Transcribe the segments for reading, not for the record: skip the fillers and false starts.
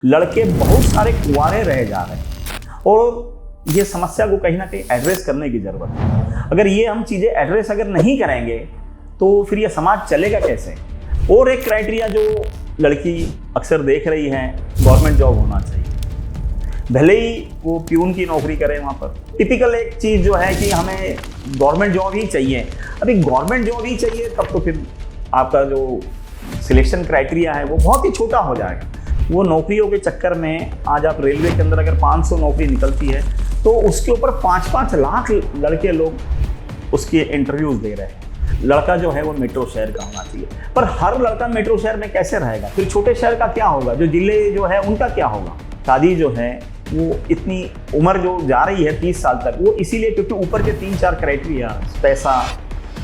लड़के बहुत सारे कुंवारे रह जा रहे हैं और ये समस्या को कहीं ना कहीं एड्रेस करने की ज़रूरत है। अगर ये हम चीज़ें एड्रेस अगर नहीं करेंगे तो फिर ये समाज चलेगा कैसे। और एक क्राइटेरिया जो लड़की अक्सर देख रही है, गवर्नमेंट जॉब होना चाहिए, भले ही वो प्यून की नौकरी करे वहाँ पर। टिपिकल एक चीज़ जो है कि हमें गवर्नमेंट जॉब ही चाहिए। अभी गवर्नमेंट जॉब ही चाहिए तब तो फिर आपका जो सिलेक्शन क्राइटेरिया है वो बहुत ही छोटा हो जाएगा। वो नौकरियों के चक्कर में आज आप रेलवे के अंदर अगर 500 नौकरी निकलती है तो उसके ऊपर 5-5 लाख लड़के लोग उसके इंटरव्यूज दे रहे हैं। लड़का जो है वो मेट्रो शहर का होना चाहिए, पर हर लड़का मेट्रो शहर में कैसे रहेगा? फिर छोटे शहर का क्या होगा? जो जिले जो है उनका क्या होगा? शादी जो है वो इतनी उम्र जो जा रही है 30 साल तक, वो इसीलिए क्योंकि ऊपर के 3-4 क्राइटेरिया, पैसा,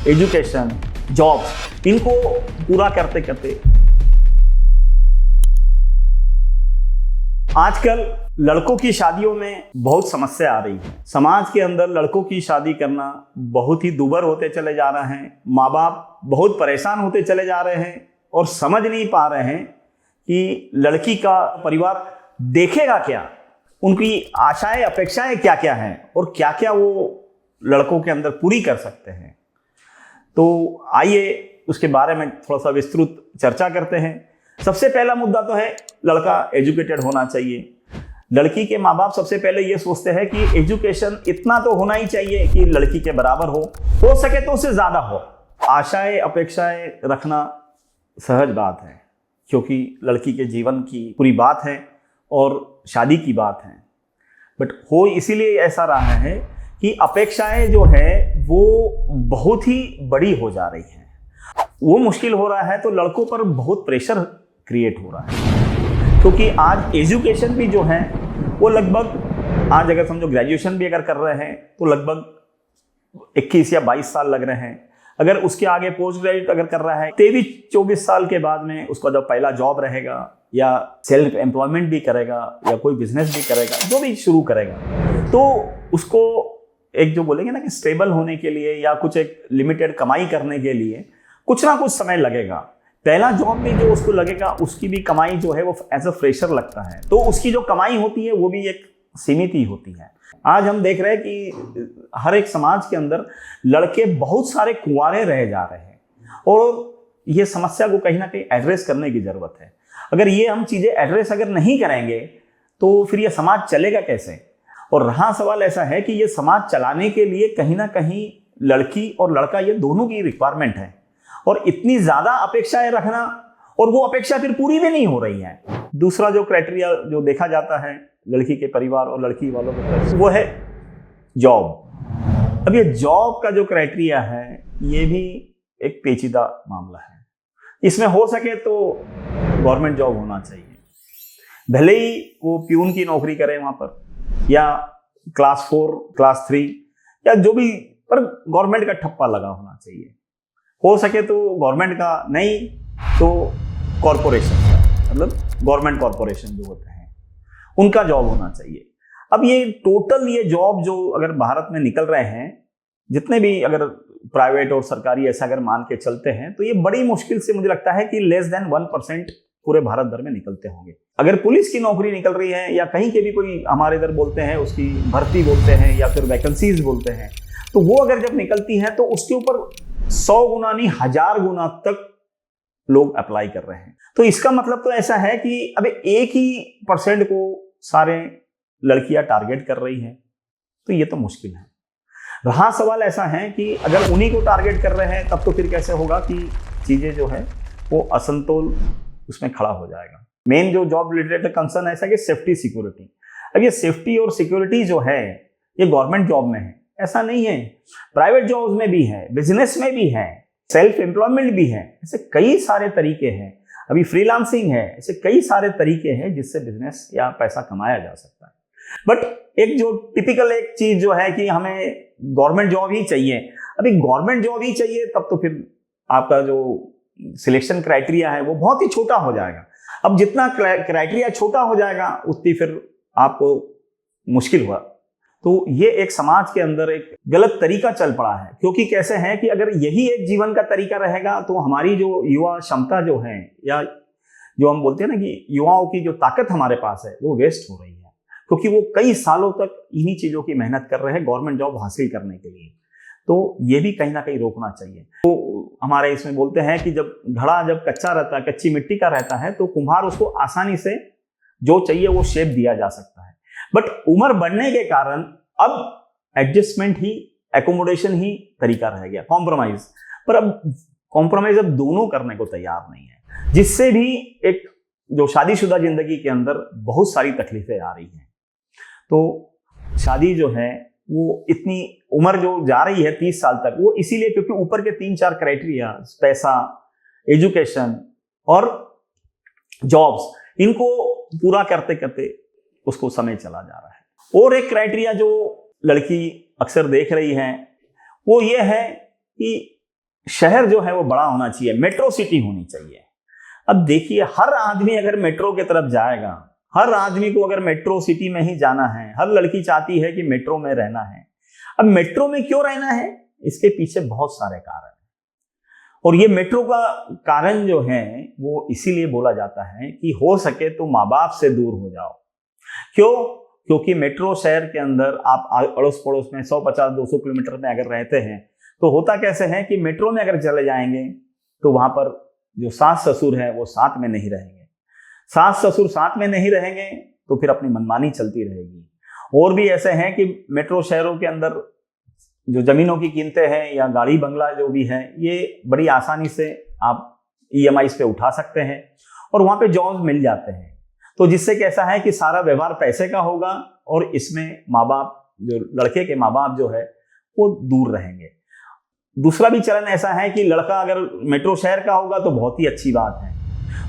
एजुकेशन, जॉब्स, इनको पूरा करते करते आजकल लड़कों की शादियों में बहुत समस्या आ रही है। समाज के अंदर लड़कों की शादी करना बहुत ही दूभर होते चले जा रहे हैं। माँ बाप बहुत परेशान होते चले जा रहे हैं और समझ नहीं पा रहे हैं कि लड़की का परिवार देखेगा क्या, उनकी आशाएं अपेक्षाएं क्या क्या हैं और क्या क्या वो लड़कों के अंदर पूरी कर सकते हैं। तो आइए उसके बारे में थोड़ा सा विस्तृत चर्चा करते हैं। सबसे पहला मुद्दा तो है लड़का एजुकेटेड होना चाहिए। लड़की के माँ बाप सबसे पहले ये सोचते हैं कि एजुकेशन इतना तो होना ही चाहिए कि लड़की के बराबर हो सके तो उससे ज़्यादा हो। आशाएं अपेक्षाएं रखना सहज बात है क्योंकि लड़की के जीवन की पूरी बात है और शादी की बात है। बट हो इसीलिए ऐसा रहा है कि अपेक्षाएं जो है वो बहुत ही बड़ी हो जा रही हैं। वो मुश्किल हो रहा है तो लड़कों पर बहुत प्रेशर क्रिएट हो रहा है क्योंकि आज एजुकेशन भी जो है वो लगभग, आज अगर समझो ग्रेजुएशन भी अगर कर रहे हैं तो लगभग 21 या 22 साल लग रहे हैं। अगर उसके आगे पोस्ट ग्रेजुएट अगर कर रहा है 23-24 साल के बाद में उसका जब पहला जॉब रहेगा या सेल्फ एम्प्लॉयमेंट भी करेगा या कोई बिजनेस भी करेगा, जो भी शुरू करेगा, तो उसको एक जो बोलेंगे ना कि स्टेबल होने के लिए या कुछ एक लिमिटेड कमाई करने के लिए कुछ ना कुछ समय लगेगा। पहला जॉब भी जो उसको लगेगा उसकी भी कमाई जो है वो एज अ फ्रेशर लगता है, तो उसकी जो कमाई होती है वो भी एक सीमित ही होती है। आज हम देख रहे हैं कि हर एक समाज के अंदर लड़के बहुत सारे कुंवारे रह जा रहे हैं और ये समस्या को कहीं ना कहीं एड्रेस करने की ज़रूरत है। अगर ये हम चीज़ें एड्रेस अगर नहीं करेंगे तो फिर ये समाज चलेगा कैसे। और रहा सवाल ऐसा है कि ये समाज चलाने के लिए कहीं ना कहीं लड़की और लड़का ये दोनों की रिक्वायरमेंट है और इतनी ज़्यादा अपेक्षाएं रखना और वो अपेक्षा फिर पूरी भी नहीं हो रही है। दूसरा जो क्राइटेरिया जो देखा जाता है लड़की के परिवार और लड़की वालों के तरफ वो है जॉब। अब ये जॉब का जो क्राइटेरिया है ये भी एक पेचीदा मामला है। इसमें हो सके तो गवर्नमेंट जॉब होना चाहिए, भले ही वो प्यून की नौकरी करे वहाँ पर या क्लास 4, क्लास 3 या जो भी, पर गवर्नमेंट का ठप्पा लगा होना चाहिए। हो सके तो गवर्नमेंट का नहीं तो कॉरपोरेशन का, मतलब गवर्नमेंट कॉरपोरेशन जो होते हैं उनका जॉब होना चाहिए। अब ये टोटल ये जॉब जो अगर भारत में निकल रहे हैं, जितने भी अगर प्राइवेट और सरकारी ऐसा अगर मान के चलते हैं तो ये बड़ी मुश्किल से मुझे लगता है कि लेस देन 1% पूरे भारत भर में निकलते होंगे। अगर पुलिस की नौकरी निकल रही है या कहीं के भी कोई हमारे इधर बोलते हैं उसकी भर्ती बोलते हैं या फिर वैकेंसीज बोलते हैं, तो वो अगर जब निकलती हैं तो उसके ऊपर 100 गुना नहीं 1000 गुना तक लोग अप्लाई कर रहे हैं। तो इसका मतलब तो ऐसा है कि अब 1% को सारे लड़कियां टारगेट कर रही हैं, तो ये तो मुश्किल है। रहा सवाल ऐसा है कि अगर उन्हीं को टारगेट कर रहे हैं तब तो फिर कैसे होगा कि चीजें जो है वो असंतोल उसमें खड़ा हो जाएगा। मेन जो जॉब रिलेटेड कंसर्न ऐसा कि सेफ्टी सिक्योरिटी। अब ये सेफ्टी और सिक्योरिटी जो है ये गवर्नमेंट जॉब में है, ऐसा नहीं है, प्राइवेट जॉब्स में भी है, बिजनेस में भी है, सेल्फ एम्प्लॉयमेंट भी है। ऐसे कई सारे तरीके हैं, अभी फ्रीलांसिंग है, ऐसे कई सारे तरीके हैं जिससे बिजनेस या पैसा कमाया जा सकता है। बट एक जो टिपिकल एक चीज जो है कि हमें गवर्नमेंट जॉब ही चाहिए। अभी गवर्नमेंट जॉब ही चाहिए तब तो फिर आपका जो सिलेक्शन क्राइटेरिया है वो बहुत ही छोटा हो जाएगा। अब जितना क्राइटेरिया छोटा हो जाएगा उतनी फिर आपको मुश्किल हुआ। तो ये एक समाज के अंदर एक गलत तरीका चल पड़ा है, क्योंकि कैसे है कि अगर यही एक जीवन का तरीका रहेगा तो हमारी जो युवा क्षमता जो है या जो हम बोलते हैं ना कि युवाओं की जो ताकत हमारे पास है वो वेस्ट हो रही है, क्योंकि वो कई सालों तक इन्हीं चीज़ों की मेहनत कर रहे हैं गवर्नमेंट जॉब हासिल करने के लिए। तो ये भी कहीं ना कहीं रोकना चाहिए। तो हमारे इसमें बोलते हैं कि जब घड़ा जब कच्चा रहता है, कच्ची मिट्टी का रहता है, तो कुम्हार उसको आसानी से जो चाहिए वो शेप दिया जा सकता है। बट उम्र बढ़ने के कारण अब एडजस्टमेंट ही, एकोमोडेशन ही तरीका रह गया, कॉम्प्रोमाइज। पर अब कॉम्प्रोमाइज अब दोनों करने को तैयार नहीं है, जिससे भी एक जो शादीशुदा जिंदगी के अंदर बहुत सारी तकलीफें आ रही हैं। तो शादी जो है वो इतनी उम्र जो जा रही है 30 साल तक, वो इसीलिए क्योंकि ऊपर के 3-4 क्राइटेरिया, पैसा, एजुकेशन और जॉब्स, इनको पूरा करते करते उसको समय चला जा रहा है। और एक क्राइटेरिया जो लड़की अक्सर देख रही है वो ये है कि शहर जो है वो बड़ा होना चाहिए, मेट्रो सिटी होनी चाहिए। अब देखिए, हर आदमी अगर मेट्रो की तरफ जाएगा, हर आदमी को अगर मेट्रो सिटी में ही जाना है, हर लड़की चाहती है कि मेट्रो में रहना है। अब मेट्रो में क्यों रहना है, इसके पीछे बहुत सारे कारण हैं। और ये मेट्रो का कारण जो है वो इसीलिए बोला जाता है कि हो सके तो माँ बाप से दूर हो जाओ। क्यों? क्योंकि मेट्रो शहर के अंदर आप अड़ोस पड़ोस में 150-200 किलोमीटर में अगर रहते हैं तो होता कैसे है कि मेट्रो में अगर चले जाएंगे तो वहां पर जो सास ससुर है वो साथ में नहीं रहेंगे। सास ससुर साथ में नहीं रहेंगे तो फिर अपनी मनमानी चलती रहेगी। और भी ऐसे हैं कि मेट्रो शहरों के अंदर जो जमीनों की कीमतें हैं या गाड़ी बंगला जो भी है, ये बड़ी आसानी से आप EMI पे उठा सकते हैं और वहां पे जॉब मिल जाते हैं। तो जिससे कैसा है कि सारा व्यवहार पैसे का होगा और इसमें माँ बाप, जो लड़के के माँ बाप जो है वो दूर रहेंगे। दूसरा भी चलन ऐसा है कि लड़का अगर मेट्रो शहर का होगा तो बहुत ही अच्छी बात है,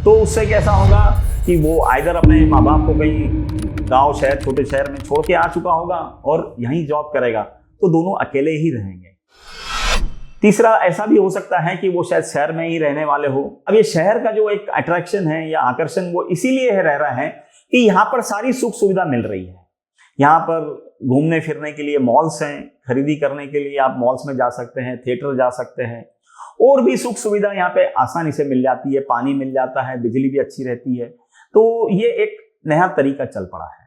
तो उससे कैसा होगा कि वो आइदर अपने माँ बाप को कहीं गांव शहर, छोटे शहर में छोड़ के आ चुका होगा और यहीं जॉब करेगा, तो दोनों अकेले ही रहेंगे। तीसरा ऐसा भी हो सकता है कि वो शायद शहर में ही रहने वाले हो। अब ये शहर का जो एक अट्रैक्शन है या आकर्षण वो इसीलिए रह रहा है कि यहाँ पर सारी सुख सुविधा मिल रही है। यहाँ पर घूमने फिरने के लिए मॉल्स हैं, खरीदी करने के लिए आप मॉल्स में जा सकते हैं, थिएटर जा सकते हैं, और भी सुख सुविधा यहाँ पे आसानी से मिल जाती है, पानी मिल जाता है, बिजली भी अच्छी रहती है। तो ये एक नया तरीका चल पड़ा है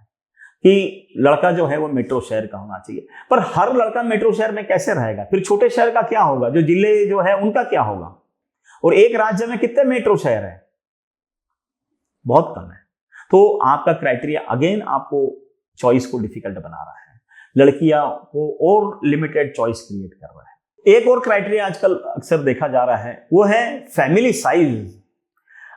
कि लड़का जो है वो मेट्रो शहर का होना चाहिए। पर हर लड़का मेट्रो शहर में कैसे रहेगा? फिर छोटे शहर का क्या होगा? जो जिले जो है उनका क्या होगा? और एक राज्य में कितने मेट्रो शहर है? बहुत कम है। तो आपका क्राइटेरिया अगेन आपको चॉइस को डिफिकल्ट बना रहा है, लड़कियां को और लिमिटेड चॉइस क्रिएट कर रहा है। एक और क्राइटेरिया आजकल अक्सर देखा जा रहा है वो है फैमिली साइज।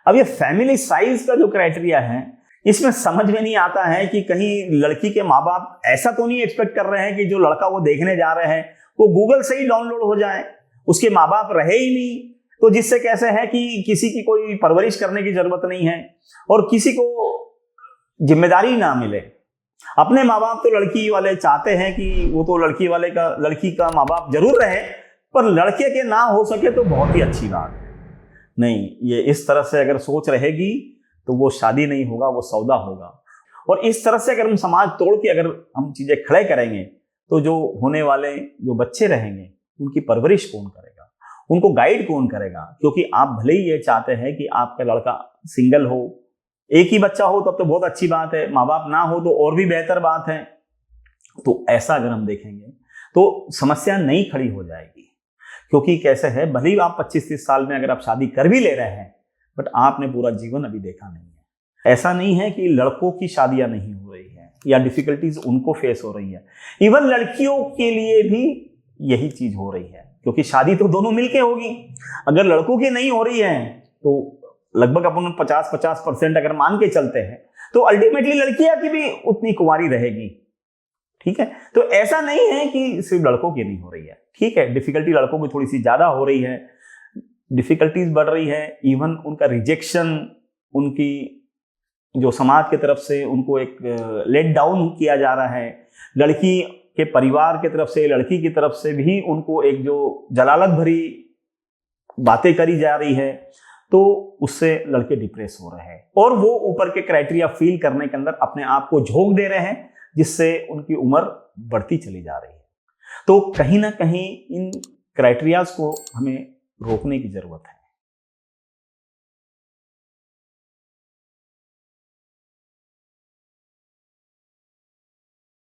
अब ये फैमिली साइज का जो क्राइटेरिया है, इसमें समझ में नहीं आता है कि कहीं लड़की के माँ बाप ऐसा तो नहीं एक्सपेक्ट कर रहे हैं कि जो लड़का वो देखने जा रहे हैं वो गूगल से ही डाउनलोड हो जाए, उसके माँ बाप रहे ही नहीं, तो जिससे कैसे है कि किसी की कोई परवरिश करने की जरूरत नहीं है और किसी को जिम्मेदारी ना मिले। अपने माँ बाप तो लड़की वाले चाहते हैं कि वो तो लड़की का माँ बाप जरूर रहे, पर लड़के के ना हो सके तो बहुत ही अच्छी बात है। नहीं, ये इस तरह से अगर सोच रहेगी तो वो शादी नहीं होगा, वो सौदा होगा। और इस तरह से अगर हम समाज तोड़ के अगर हम चीजें खड़े करेंगे तो जो होने वाले जो बच्चे रहेंगे उनकी परवरिश कौन करेगा, उनको गाइड कौन करेगा? क्योंकि आप भले ही ये चाहते हैं कि आपका लड़का सिंगल हो, एक ही बच्चा हो तब तो बहुत अच्छी बात है, माँ बाप ना हो तो और भी बेहतर बात है। तो ऐसा अगर हम देखेंगे तो समस्या नहीं खड़ी हो जाएगी। क्योंकि कैसे है, भले ही आप 25-30 साल में अगर आप शादी कर भी ले रहे हैं, बट आपने पूरा जीवन अभी देखा नहीं है। ऐसा नहीं है कि लड़कों की शादियां नहीं हो रही है या डिफिकल्टीज उनको फेस हो रही है, इवन लड़कियों के लिए भी यही चीज हो रही है, क्योंकि शादी तो दोनों मिलके होगी। अगर लड़कों की नहीं हो रही है तो लगभग अपन 50-50% अगर मान के चलते हैं तो अल्टीमेटली लड़कियां की भी उतनी कुंवारी रहेगी। ठीक है, तो ऐसा नहीं है कि सिर्फ लड़कों की नहीं हो रही है। ठीक है, डिफिकल्टी लड़कों की थोड़ी सी ज्यादा हो रही है, डिफिकल्टीज बढ़ रही है, इवन उनका रिजेक्शन, उनकी जो समाज की तरफ से उनको एक लेट डाउन किया जा रहा है, लड़की के परिवार की तरफ से, लड़की की तरफ से भी उनको एक जो जलालत भरी बातें करी जा रही है, तो उससे लड़के डिप्रेस हो रहे हैं और वो ऊपर के क्राइटेरिया फील करने के अंदर अपने आप को झोंक दे रहे हैं, जिससे उनकी उम्र बढ़ती चली जा रही है। तो कहीं ना कहीं इन क्राइटेरियाज को हमें रोकने की जरूरत है।